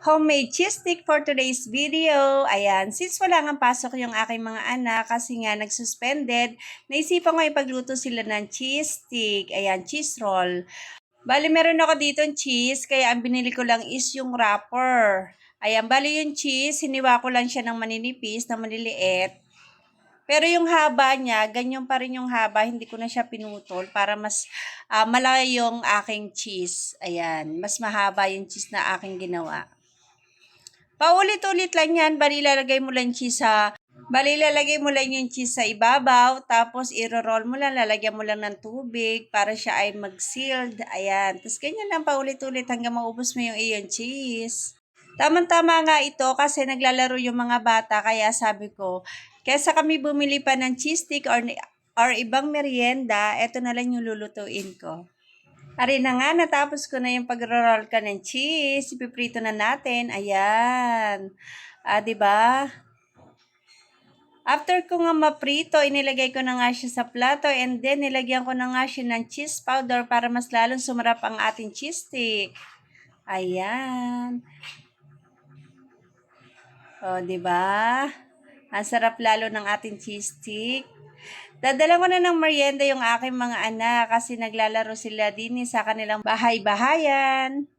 homemade cheese stick for today's video. Ayan, since wala nga pasok yung aking mga anak kasi nga nagsuspended, naisipan ko ipagluto sila ng cheese stick. Ayan, cheese roll. Bali, meron ako dito cheese, kaya ang binili ko lang is yung wrapper. Ayan, bali yung cheese, hiniwa ko lang siya ng maninipis, na maliliit. Pero yung haba niya, ganyan pa rin yung haba, hindi ko na siya pinutol para mas malaki yung aking cheese. Ayan, mas mahaba yung cheese na aking ginawa. Paulit-ulit lang yan, bali lalagay mo lang yung cheese sa ibabaw, tapos i-roll mo lang, lalagyan mo lang ng tubig para siya ay mag-sealed. Ayan, tapos ganyan lang paulit-ulit hanggang maubos mo yung iyong cheese. Tama-tama nga ito kasi naglalaro yung mga bata, kaya sabi ko, kaysa kami bumili pa ng cheese stick or ibang merienda, eto na lang yung lulutuin ko. Ari na nga, natapos ko na yung pag-roll ka ng cheese. Ipiprito na natin. Ayan. Diba? After ko nga maprito, inilagay ko na nga siya sa plato and then nilagyan ko na nga siya ng cheese powder para mas lalong sumarap ang ating cheese stick. Ayan. O, diba? Ang sarap lalo ng ating cheese stick. Dadala ko na ng merienda yung aking mga anak kasi naglalaro sila din sa kanilang bahay-bahayan.